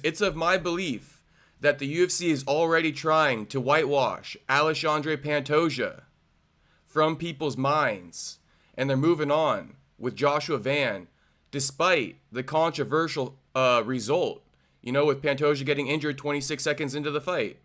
It's of my belief that the UFC is already trying to whitewash Alexandre Pantoja from people's minds, and they're moving on with Joshua Van, despite the controversial result, with Pantoja getting injured 26 seconds into the fight.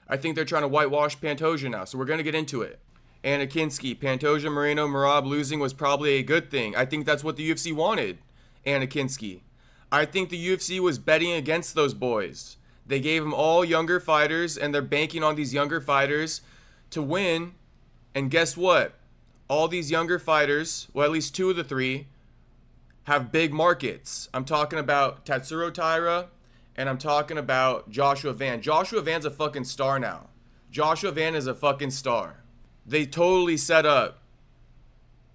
I think they're trying to whitewash Pantoja now, so we're going to get into it. Anna Kinski, Pantoja, Moreno, Merab losing was probably a good thing. I think that's what the UFC wanted, Anna Kinski. I think the UFC was betting against those boys. They gave them all younger fighters, and they're banking on these younger fighters to win. And guess what? All these younger fighters, well, at least two of the three, have big markets. I'm talking about Tatsuro Taira, and I'm talking about Joshua Van. Joshua Van's a fucking star now. Joshua Van is a fucking star. They totally set up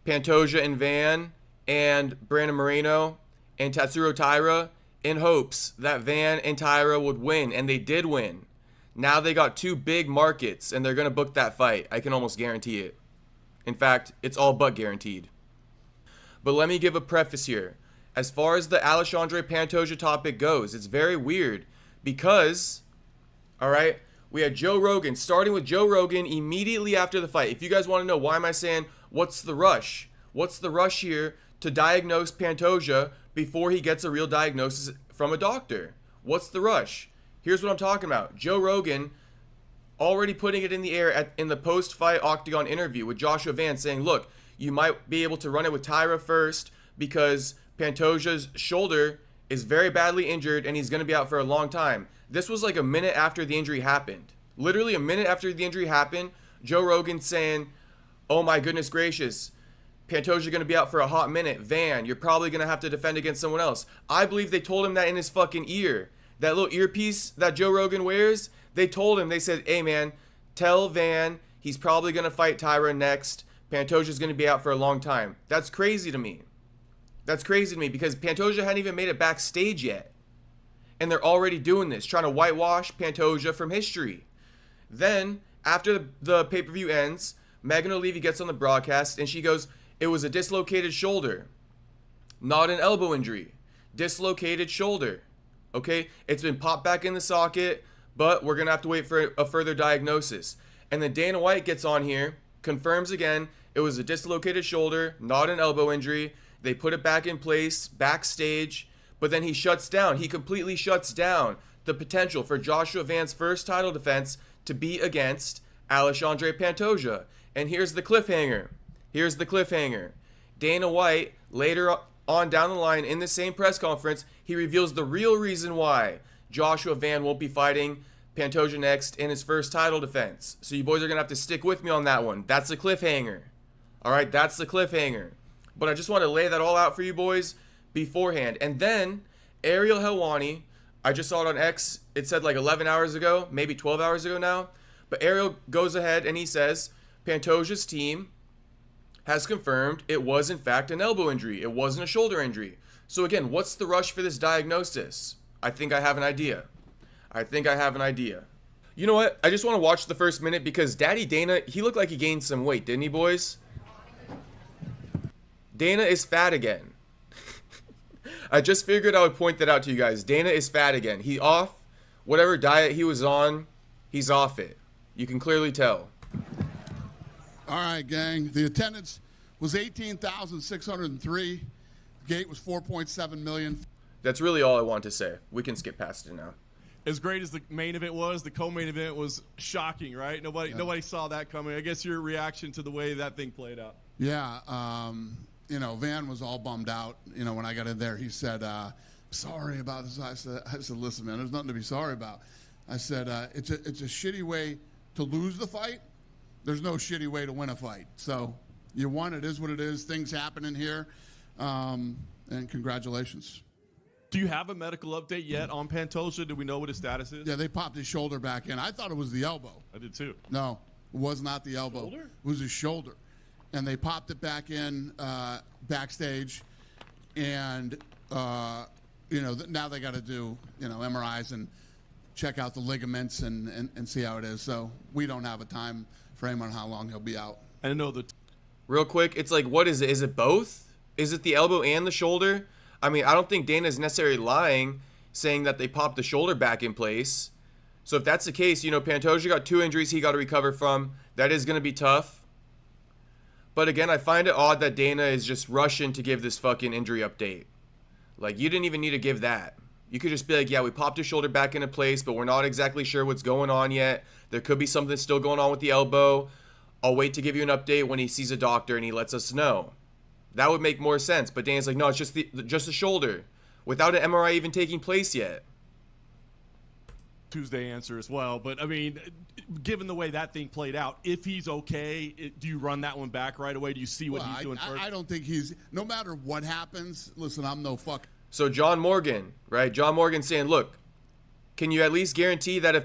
Pantoja and Van and Brandon Moreno and Tatsuro Taira in hopes that Van and Taira would win, and they did win. Now they got two big markets, and they're going to book that fight. I can almost guarantee it. In fact, it's all but guaranteed. But let me give a preface here. As far as the Alexandre Pantoja topic goes, it's very weird because, alright, we had Joe Rogan, starting with Joe Rogan immediately after the fight. If you guys want to know why am I saying, what's the rush? What's the rush here to diagnose Pantoja before he gets a real diagnosis from a doctor? What's the rush? Here's what I'm talking about. Joe Rogan already putting it in the air in the post-fight Octagon interview with Joshua Van, saying, look, you might be able to run it with Taira first because Pantoja's shoulder is very badly injured and he's going to be out for a long time. This was like a minute after the injury happened. Literally a minute after the injury happened, Joe Rogan saying, oh my goodness gracious, Pantoja going to be out for a hot minute. Van, you're probably going to have to defend against someone else. I believe they told him that in his fucking ear. That little earpiece that Joe Rogan wears, they told him, they said, hey man, tell Van he's probably going to fight Taira next. Pantoja's going to be out for a long time. That's crazy to me. That's crazy to me because Pantoja hadn't even made it backstage yet. And they're already doing this, trying to whitewash Pantoja from history. Then, after the pay-per-view ends, Megan O'Leary gets on the broadcast and she goes, it was a dislocated shoulder, not an elbow injury. Dislocated shoulder. Okay? It's been popped back in the socket, but we're going to have to wait for a further diagnosis. And then Dana White gets on here, confirms again, it was a dislocated shoulder, not an elbow injury. They put it back in place, backstage, but then he shuts down. He completely shuts down the potential for Joshua Van's first title defense to be against Alexandre Pantoja. And here's the cliffhanger. Here's the cliffhanger. Dana White, later on down the line in the same press conference, he reveals the real reason why Joshua Van won't be fighting Pantoja next in his first title defense. So you boys are going to have to stick with me on that one. That's the cliffhanger. All right, that's the cliffhanger. But I just want to lay that all out for you boys beforehand. And then Ariel Helwani, I just saw it on X. It said like 11 hours ago, maybe 12 hours ago now. But Ariel goes ahead and he says Pantoja's team has confirmed it was in fact an elbow injury. It wasn't a shoulder injury. So again, what's the rush for this diagnosis? I think I have an idea. You know what? I just want to watch the first minute because Daddy Dana, he looked like he gained some weight, didn't he, boys? Dana is fat again. I just figured I would point that out to you guys. Dana is fat again. He off whatever diet he was on. He's off it. You can clearly tell. All right, gang. The attendance was 18,603. Gate was 4.7 million. That's really all I want to say. We can skip past it now. As great as the main event was, the co-main event was shocking, right? Nobody saw that coming. I guess your reaction to the way that thing played out. Yeah, Van was all bummed out. When I got in there, he said, sorry about this. I said, listen, man, there's nothing to be sorry about. I said, it's a shitty way to lose the fight. There's no shitty way to win a fight. So you won. It is what it is. Things happen in here. And congratulations. Do you have a medical update yet on Pantoja? Do we know what his status is? Yeah, they popped his shoulder back in. I thought it was the elbow. I did too. No, it was not the elbow. Shoulder? It was his shoulder. And they popped it back in backstage. And, now they got to do, MRIs and check out the ligaments and see how it is. So we don't have a time frame on how long he'll be out. I know that. Real quick, it's like, what is it? Is it both? Is it the elbow and the shoulder? I mean, I don't think Dana's necessarily lying. saying that they popped the shoulder back in place. So if that's the case, Pantoja got 2 injuries he got to recover from. That is going to be tough. But again, I find it odd that Dana is just rushing to give this fucking injury update. Like, you didn't even need to give that. You could just be like, yeah, we popped his shoulder back into place, but we're not exactly sure what's going on yet. There could be something still going on with the elbow. I'll wait to give you an update when he sees a doctor and he lets us know. That would make more sense. But Dana's like, no, it's just the shoulder, without an MRI even taking place yet. Tuesday answer as well. But, I mean, given the way that thing played out, if he's okay, do you run that one back right away? Do you see what he's doing first? I don't think no matter what happens, listen, I'm no fuck. So John Morgan, right? John Morgan saying, look, can you at least guarantee that if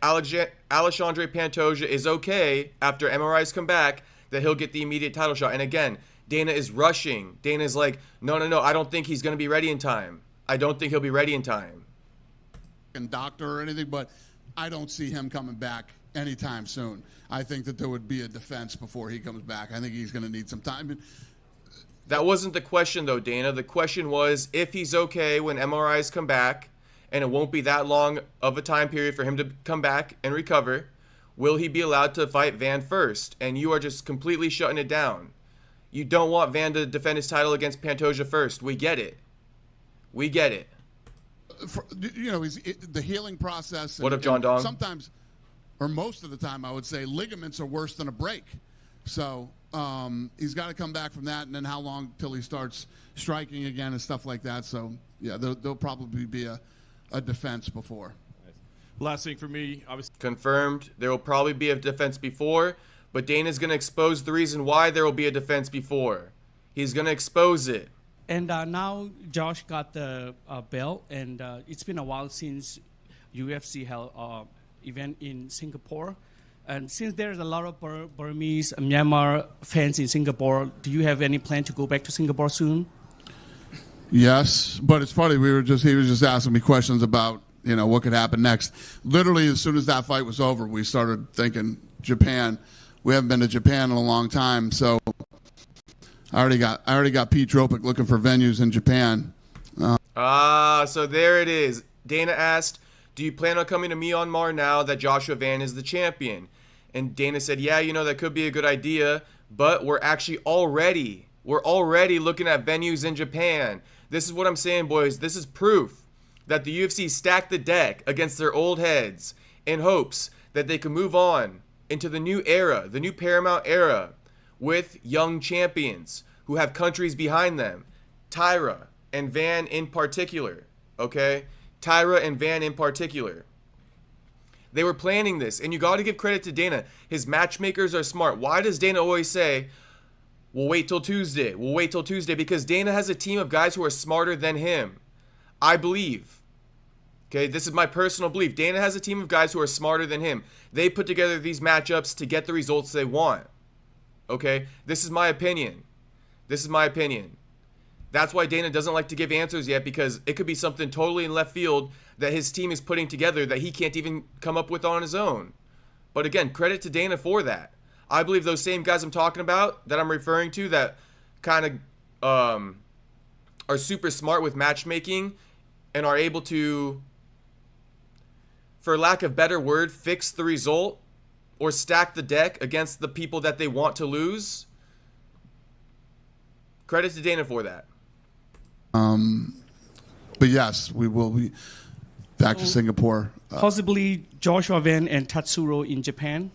Alexandre Pantoja is okay after MRIs come back, that he'll get the immediate title shot? And again, Dana is rushing. Dana's like, no, I don't think he's going to be ready in time. I don't think he'll be ready in time. Doctor or anything, but I don't see him coming back anytime soon. I think that there would be a defense before he comes back. I think he's going to need some time. That wasn't the question, though, Dana. The question was if he's okay when MRIs come back, and it won't be that long of a time period for him to come back and recover, will he be allowed to fight Van first? And you are just completely shutting it down. You don't want Van to defend his title against Pantoja first. We get it. We get it. The healing process. What up, John Dong? Sometimes, or most of the time, I would say ligaments are worse than a break. So he's got to come back from that, and then how long till he starts striking again and stuff like that. So yeah, there'll probably be a defense before. Last thing for me, obviously. Confirmed. There will probably be a defense before, but Dana's going to expose the reason why there will be a defense before. He's going to expose it. And now Josh got the belt, and it's been a while since UFC held event in Singapore. And since there's a lot of Burmese and Myanmar fans in Singapore, do you have any plan to go back to Singapore soon? Yes, but it's funny. He was just asking me questions about what could happen next. Literally, as soon as that fight was over, we started thinking Japan. We haven't been to Japan in a long time, so. I already got Pete Dropic looking for venues in Japan. So there it is. Dana asked, do you plan on coming to Myanmar now that Joshua Van is the champion? And Dana said, yeah, that could be a good idea, but we're already looking at venues in Japan. This is what I'm saying, boys. This is proof that the UFC stacked the deck against their old heads in hopes that they can move on into the new era, the new Paramount era, with young champions who have countries behind them. Tyra and Van in particular, okay? Tyra and Van in particular. They were planning this, and you got to give credit to Dana. His matchmakers are smart. Why does Dana always say, we'll wait till Tuesday? We'll wait till Tuesday, because Dana has a team of guys who are smarter than him. I believe. Okay, this is my personal belief. Dana has a team of guys who are smarter than him. They put together these matchups to get the results they want. Okay, this is my opinion. This is my opinion. That's why Dana doesn't like to give answers yet, because it could be something totally in left field that his team is putting together that he can't even come up with on his own. But again, credit to Dana for that. I believe those same guys I'm talking about, that I'm referring to, that kind of are super smart with matchmaking and are able to, for lack of better word, fix the result or stack the deck against the people that they want to lose. Credit to Dana for that. But yes, we will be back to Singapore. Possibly Joshua Van and Tatsuro in Japan.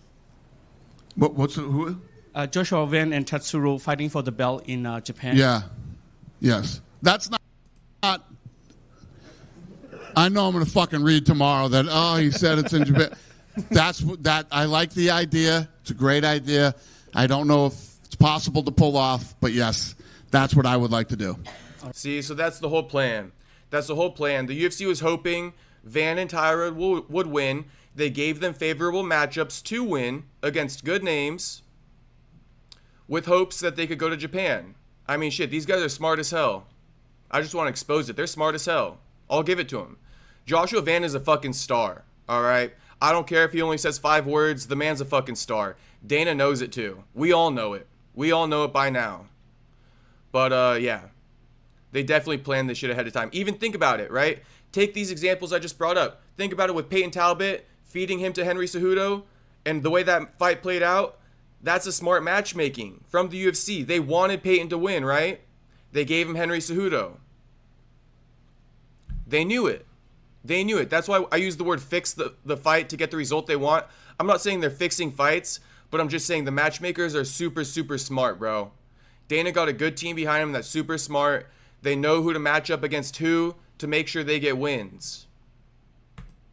Who? Joshua Van and Tatsuro fighting for the belt in Japan. Yeah. Yes. That's not. I know I'm going to fucking read tomorrow that, he said it's in Japan. I like the idea. It's a great idea. I don't know if it's possible to pull off, but yes, that's what I would like to do. See, so that's the whole plan. That's the whole plan. The UFC was hoping Van and Tyra would win. They gave them favorable matchups to win against good names with hopes that they could go to Japan. I mean, shit, these guys are smart as hell. I just want to expose it. They're smart as hell. I'll give it to them. Joshua Van is a fucking star, all right? I don't care if he only says 5 words. The man's a fucking star. Dana knows it too. We all know it. We all know it by now. But, yeah. They definitely planned this shit ahead of time. Even think about it, right? Take these examples I just brought up. Think about it with Peyton Talbot feeding him to Henry Cejudo and the way that fight played out. That's a smart matchmaking from the UFC. They wanted Peyton to win, right? They gave him Henry Cejudo. They knew it. They knew it. That's why I use the word fix the fight to get the result they want. I'm not saying they're fixing fights, but I'm just saying the matchmakers are super, super smart, bro. Dana got a good team behind him that's super smart. They know who to match up against who to make sure they get wins.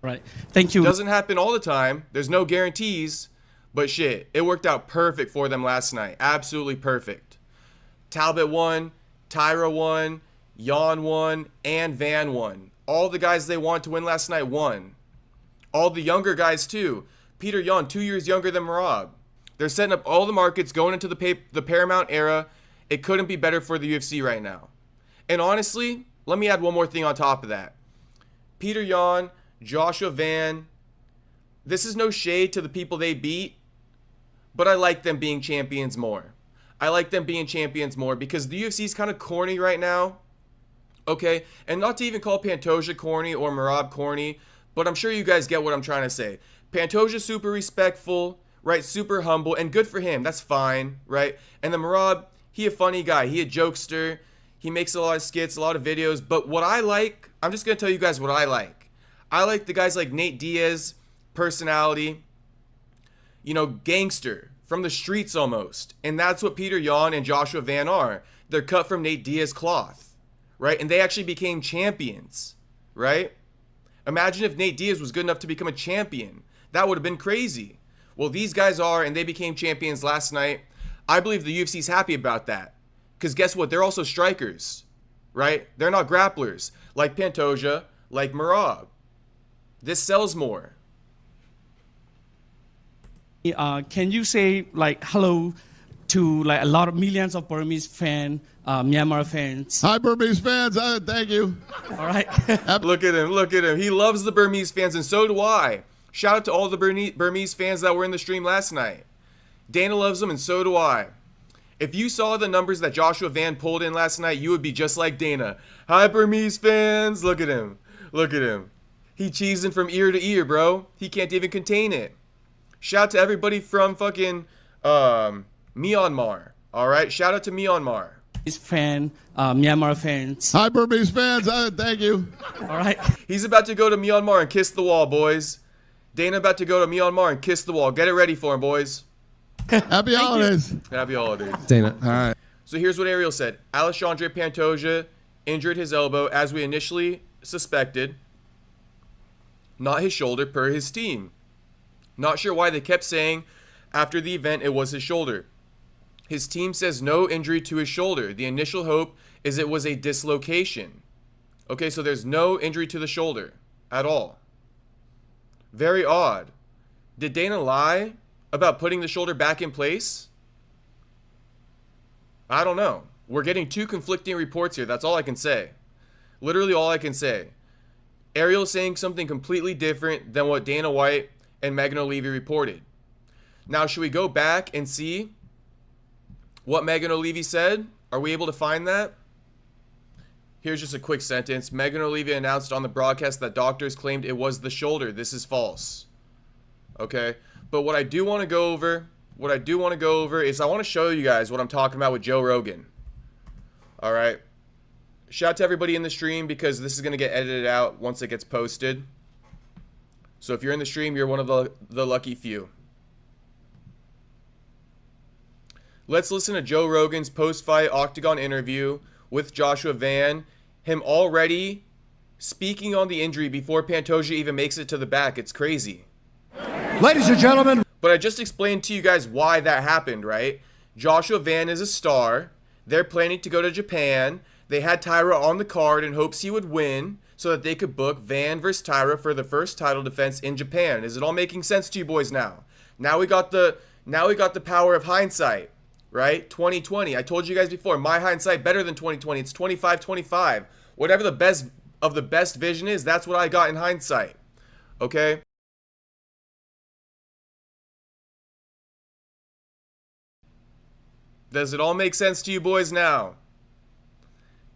Right. Thank you. Doesn't happen all the time. There's no guarantees, but shit, it worked out perfect for them last night. Absolutely perfect. Talbot won, Tyra won, Jan won, and Van won. All the guys they wanted to win last night won. All the younger guys too. Peter Yan, 2 years younger than Merab. They're setting up all the markets going into the Paramount era. It couldn't be better for the UFC right now. And honestly, let me add one more thing on top of that. Peter Yan, Joshua Van, this is no shade to the people they beat, but I like them being champions more. I like them being champions more because the UFC is kind of corny right now. Okay, and not to even call Pantoja corny or Merab corny, but I'm sure you guys get what I'm trying to say. Pantoja's super respectful, right? Super humble, and good for him. That's fine, right? And then Merab, he a funny guy. He a jokester. He makes a lot of skits, a lot of videos. But what I like, I'm just going to tell you guys what I like. I like the guys like Nate Diaz, personality, you know, gangster, from the streets almost. And that's what Peter Yan and Joshua Van are. They're cut from Nate Diaz cloth, right? And they actually became champions, right? Imagine if Nate Diaz was good enough to become a champion. That would have been crazy. Well, these guys are, and they became champions last night. I believe the UFC's happy about that. Because guess what? They're also strikers, right? They're not grapplers like Pantoja, like Merab. This sells more. Can you say like hello to like a lot of millions of Burmese fans, Myanmar fans? Hi, Burmese fans. Thank you. All right. Look at him. Look at him. He loves the Burmese fans, and so do I. Shout out to all the Burmese fans that were in the stream last night. Dana loves them, and so do I. If you saw the numbers that Joshua Van pulled in last night, you would be just like Dana. Hi, Burmese fans. Look at him. Look at him. He cheesing from ear to ear, bro. He can't even contain it. Shout out to everybody from fucking Myanmar. All right? Shout out to Myanmar. Myanmar fans. Hi, Burmese fans. Thank you. All right. He's about to go to Myanmar and kiss the wall, boys. Dana about to go to Myanmar and kiss the wall. Get it ready for him, boys. Happy holidays. Happy holidays. Dana. All right. So here's what Ariel said. Alexandre Pantoja injured his elbow as we initially suspected. Not his shoulder per his team. Not sure why they kept saying after the event it was his shoulder. His team says no injury to his shoulder. The initial hope is it was a dislocation. Okay, so there's no injury to the shoulder at all. Very odd. Did Dana lie about putting the shoulder back in place? I don't know. We're getting two conflicting reports here. That's all I can say. Literally all I can say. Ariel saying something completely different than what Dana White and Megan O'Leary reported. Now, should we go back and see what Megan O'Leary said? Are we able to find that? Here's just a quick sentence. Megan O'Leary announced on the broadcast that doctors claimed it was the shoulder. This is false. Okay? But what I do want to go over, is I want to show you guys what I'm talking about with Joe Rogan. All right? Shout out to everybody in the stream because this is going to get edited out once it gets posted. So if you're in the stream, you're one of the lucky few. Let's listen to Joe Rogan's post-fight Octagon interview with Joshua Van. Him already speaking on the injury before Pantoja even makes it to the back. It's crazy. Ladies and gentlemen. But I just explained to you guys why that happened, right? Joshua Van is a star. They're planning to go to Japan. They had Tyra on the card in hopes he would win so that they could book Van versus Tyra for the first title defense in Japan. Is it all making sense to you boys now? Now we got the power of hindsight, right? 2020. I told you guys before, my hindsight better than 2020. It's 25-25. Whatever the best of the best vision is, that's what I got in hindsight. Okay? Does it all make sense to you boys now?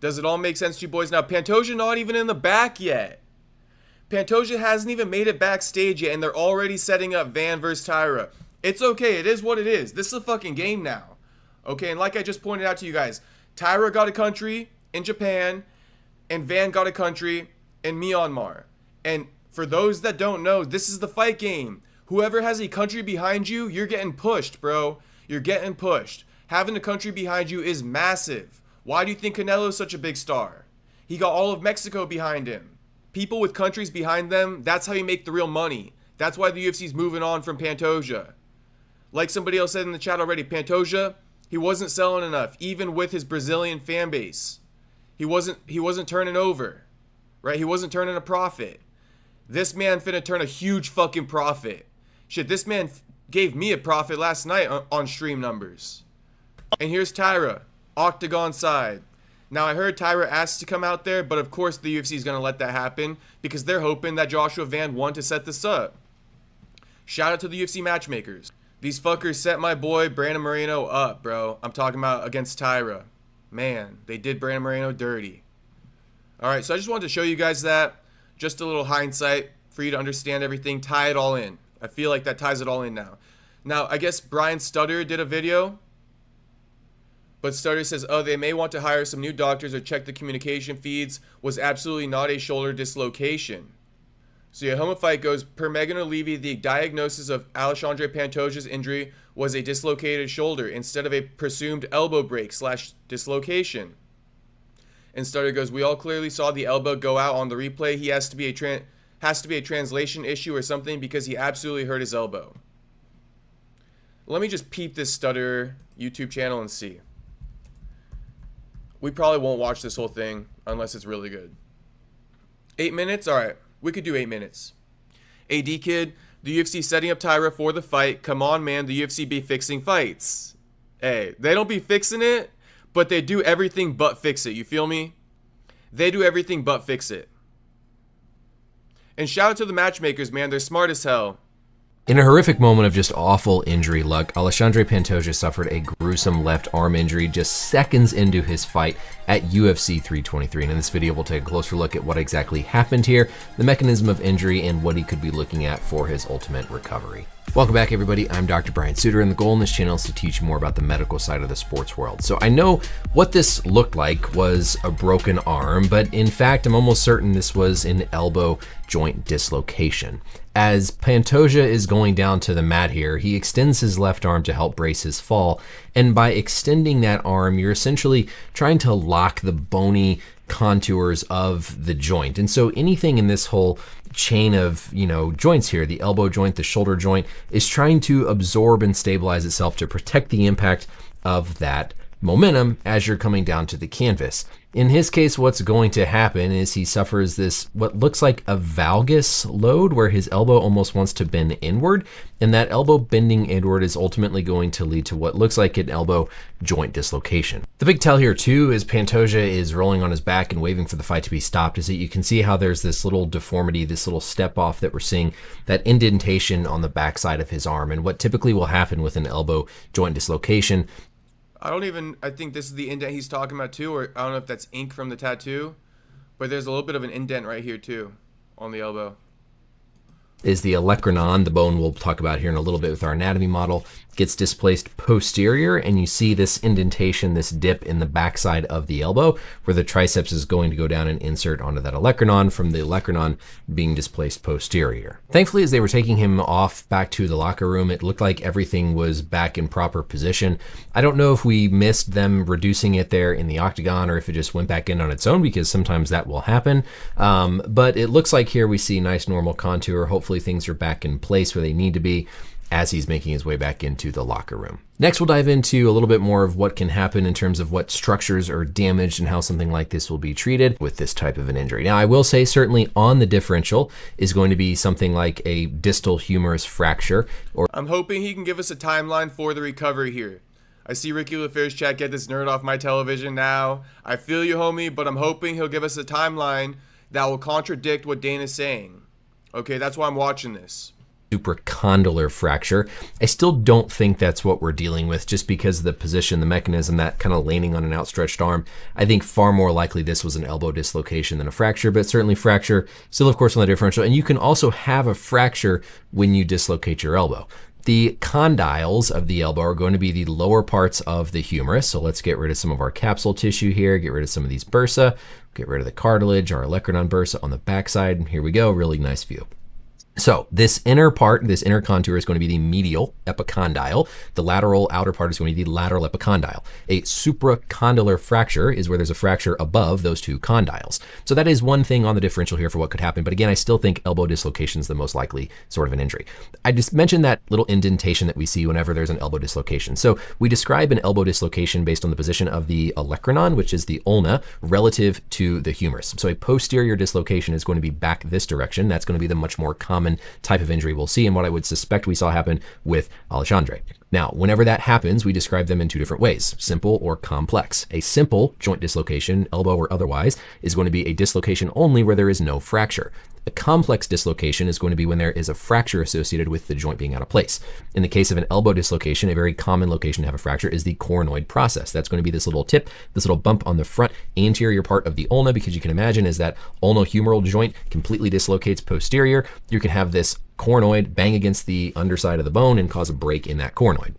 Does it all make sense to you boys? Now, Pantoja not even in the back yet. Pantoja hasn't even made it backstage yet, and they're already setting up Van versus Tyra. It's okay. It is what it is. This is a fucking game now. Okay, and like I just pointed out to you guys, Tyra got a country in Japan, and Van got a country in Myanmar. And for those that don't know, this is the fight game. Whoever has a country behind you, you're getting pushed, bro. You're getting pushed. Having a country behind you is massive. Why do you think Canelo's such a big star? He got all of Mexico behind him. People with countries behind them, that's how you make the real money. That's why the UFC's moving on from Pantoja. Like somebody else said in the chat already, Pantoja, he wasn't selling enough, even with his Brazilian fan base. He wasn't turning over, right? He wasn't turning a profit. This man finna turn a huge fucking profit. Shit, this man gave me a profit last night on stream numbers. And here's Tyra, octagon side. Now, I heard Tyra asked to come out there, but of course the UFC is going to let that happen because they're hoping that Joshua Van won to set this up. Shout out to the UFC matchmakers. These fuckers set my boy Brandon Moreno up, bro. I'm talking about against Tyra. Man, they did Brandon Moreno dirty. Alright, so I just wanted to show you guys that. Just a little hindsight for you to understand everything. Tie it all in. I feel like that ties it all in now. Now, I guess Brian Stutter did a video. But Stutter says, oh, they may want to hire some new doctors or check the communication feeds. Was absolutely not a shoulder dislocation. So yeah, Home Fight goes, per Megan O'Leary, the diagnosis of Alexandre Pantoja's injury was a dislocated shoulder instead of a presumed elbow break / dislocation. And Stutter goes, we all clearly saw the elbow go out on the replay. He has to be a translation issue or something because he absolutely hurt his elbow. Let me just peep this Stutter YouTube channel and see. We probably won't watch this whole thing unless it's really good. 8 minutes? Alright, we could do 8 minutes. AD Kid, the UFC setting up Tyra for the fight. Come on, man, the UFC be fixing fights. Hey, they don't be fixing it, but they do everything but fix it. You feel me? They do everything but fix it. And shout out to the matchmakers, man. They're smart as hell. In a horrific moment of just awful injury luck, Alexandre Pantoja suffered a gruesome left arm injury just seconds into his fight at UFC 323. And in this video, we'll take a closer look at what exactly happened here, the mechanism of injury, and what he could be looking at for his ultimate recovery. Welcome back, everybody. I'm Dr. Brian Suter, and the goal in this channel is to teach more about the medical side of the sports world. So I know what this looked like was a broken arm, but in fact, I'm almost certain this was an elbow joint dislocation. As Pantoja is going down to the mat here, he extends his left arm to help brace his fall, and by extending that arm, you're essentially trying to lock the bony contours of the joint. And so anything in this whole chain of, joints here, the elbow joint, the shoulder joint, is trying to absorb and stabilize itself to protect the impact of that momentum as you're coming down to the canvas. In his case, what's going to happen is he suffers this, what looks like a valgus load, where his elbow almost wants to bend inward, and that elbow bending inward is ultimately going to lead to what looks like an elbow joint dislocation. The big tell here too is Pantoja is rolling on his back and waving for the fight to be stopped, is that you can see how there's this little deformity, this little step off that we're seeing, that indentation on the backside of his arm. And what typically will happen with an elbow joint dislocation, I think this is the indent he's talking about too, or I don't know if that's ink from the tattoo, but there's a little bit of an indent right here too on the elbow. Is the olecranon, the bone we'll talk about here in a little bit with our anatomy model, gets displaced posterior, and you see this indentation, this dip in the backside of the elbow, where the triceps is going to go down and insert onto that olecranon from the olecranon being displaced posterior. Thankfully, as they were taking him off back to the locker room, it looked like everything was back in proper position. I don't know if we missed them reducing it there in the octagon or if it just went back in on its own, because sometimes that will happen. But it looks like here we see nice normal contour. Hopefully things are back in place where they need to be as he's making his way back into the locker room. Next, we'll dive into a little bit more of what can happen in terms of what structures are damaged and how something like this will be treated with this type of an injury. Now, I will say certainly on the differential is going to be something like a distal humerus fracture. I'm hoping he can give us a timeline for the recovery here. I see Ricky LaFair's chat, get this nerd off my television now. I feel you, homie, but I'm hoping he'll give us a timeline that will contradict what Dana's saying. Okay, that's why I'm watching this. supracondylar fracture. I still don't think that's what we're dealing with, just because of the position, the mechanism, that kind of landing on an outstretched arm. I think far more likely this was an elbow dislocation than a fracture, but certainly fracture still, of course, on the differential. And you can also have a fracture when you dislocate your elbow. The condyles of the elbow are going to be the lower parts of the humerus. So let's get rid of some of our capsule tissue here, get rid of some of these bursa, get rid of the cartilage, our olecranon bursa on the backside. Here we go, really nice view. So this inner part, this inner contour is going to be the medial epicondyle. The lateral outer part is going to be the lateral epicondyle. A supracondylar fracture is where there's a fracture above those two condyles. So that is one thing on the differential here for what could happen. But again, I still think elbow dislocation is the most likely sort of an injury. I just mentioned that little indentation that we see whenever there's an elbow dislocation. So we describe an elbow dislocation based on the position of the olecranon, which is the ulna, relative to the humerus. So a posterior dislocation is going to be back this direction. That's going to be the much more common type of injury we'll see, and what I would suspect we saw happen with Alexandre. Now, whenever that happens, we describe them in two different ways, simple or complex. A simple joint dislocation, elbow or otherwise, is going to be a dislocation only where there is no fracture. A complex dislocation is going to be when there is a fracture associated with the joint being out of place. In the case of an elbow dislocation, a very common location to have a fracture is the coronoid process. That's going to be this little tip, this little bump on the front anterior part of the ulna, because you can imagine as that ulnohumeral joint completely dislocates posterior, you can have this coronoid bang against the underside of the bone and cause a break in that coronoid.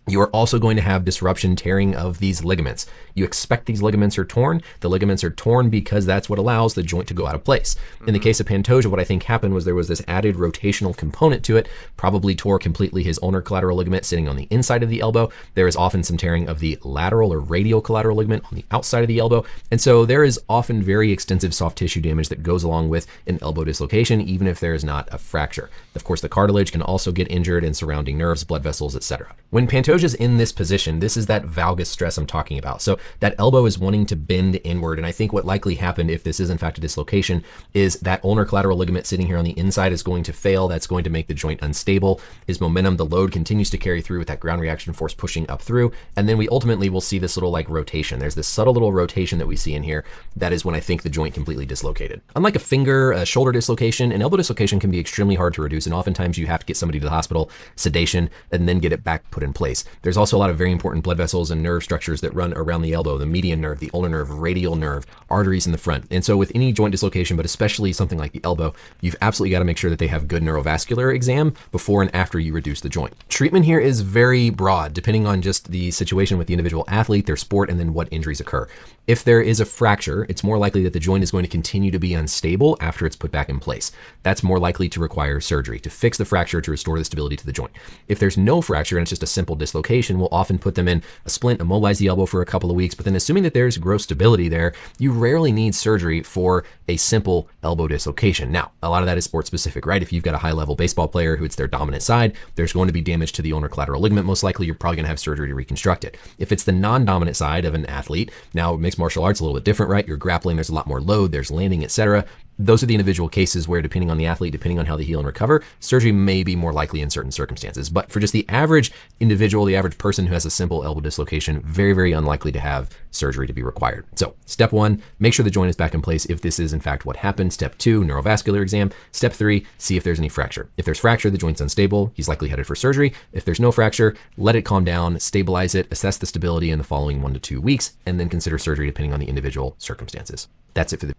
You are also going to have disruption, tearing of these ligaments. You expect these ligaments are torn. The ligaments are torn because that's what allows the joint to go out of place. In the case of Pantoja, what I think happened was there was this added rotational component to it, probably tore completely his ulnar collateral ligament sitting on the inside of the elbow. There is often some tearing of the lateral or radial collateral ligament on the outside of the elbow. And so there is often very extensive soft tissue damage that goes along with an elbow dislocation, even if there is not a fracture. Of course, the cartilage can also get injured and surrounding nerves, blood vessels, etc. When Pantoja's in this position, this is that valgus stress I'm talking about. So that elbow is wanting to bend inward. And I think what likely happened, if this is in fact a dislocation, is that ulnar collateral ligament sitting here on the inside is going to fail. That's going to make the joint unstable. His momentum, the load continues to carry through with that ground reaction force pushing up through. And then we ultimately will see this little like rotation. There's this subtle little rotation that we see in here. That is when I think the joint completely dislocated. Unlike a finger, a shoulder dislocation, an elbow dislocation can be extremely hard to reduce. And oftentimes you have to get somebody to the hospital, sedation, and then get it back put in place. There's also a lot of very important blood vessels and nerve structures that run around the elbow, the median nerve, the ulnar nerve, radial nerve, arteries in the front. And so with any joint dislocation, but especially something like the elbow, you've absolutely got to make sure that they have good neurovascular exam before and after you reduce the joint. Treatment here is very broad, depending on just the situation with the individual athlete, their sport, and then what injuries occur. If there is a fracture, it's more likely that the joint is going to continue to be unstable after it's put back in place. That's more likely to require surgery to fix the fracture, to restore the stability to the joint. If there's no fracture and it's just a simple dislocation, we'll often put them in a splint, immobilize the elbow for a couple of weeks, but then assuming that there's gross stability there, you rarely need surgery for a simple elbow dislocation. Now, a lot of that is sport specific, right? If you've got a high level baseball player who it's their dominant side, there's going to be damage to the ulnar collateral ligament. Most likely, you're probably going to have surgery to reconstruct it. If it's the non-dominant side of an athlete, now mixed martial arts a little bit different, right? You're grappling, there's a lot more load, there's landing, etc. Those are the individual cases where, depending on the athlete, depending on how they heal and recover, surgery may be more likely in certain circumstances. But for just the average individual, the average person who has a simple elbow dislocation, very, very unlikely to have surgery to be required. So step one, make sure the joint is back in place if this is in fact what happened. Step two, neurovascular exam. Step three, see if there's any fracture. If there's fracture, the joint's unstable, he's likely headed for surgery. If there's no fracture, let it calm down, stabilize it, assess the stability in the following 1 to 2 weeks, and then consider surgery depending on the individual circumstances. That's it for the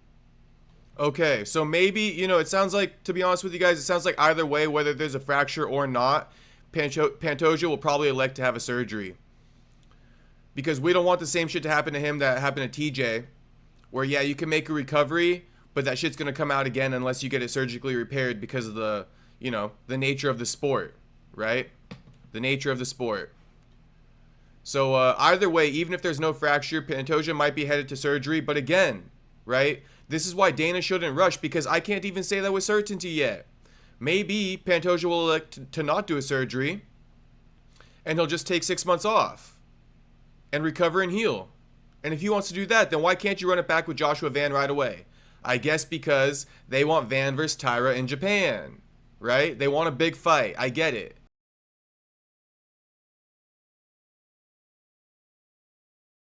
Okay, so maybe, it sounds like, to be honest with you guys, it sounds like either way, whether there's a fracture or not, Pantoja will probably elect to have a surgery. Because we don't want the same shit to happen to him that happened to TJ, where, yeah, you can make a recovery, but that shit's going to come out again unless you get it surgically repaired because of the nature of the sport, right? The nature of the sport. So either way, even if there's no fracture, Pantoja might be headed to surgery, but again, right? This is why Dana shouldn't rush, because I can't even say that with certainty yet. Maybe Pantoja will elect to not do a surgery, and he'll just take 6 months off and recover and heal. And if he wants to do that, then why can't you run it back with Joshua Van right away? I guess because they want Van versus Taira in Japan, right? They want a big fight. I get it.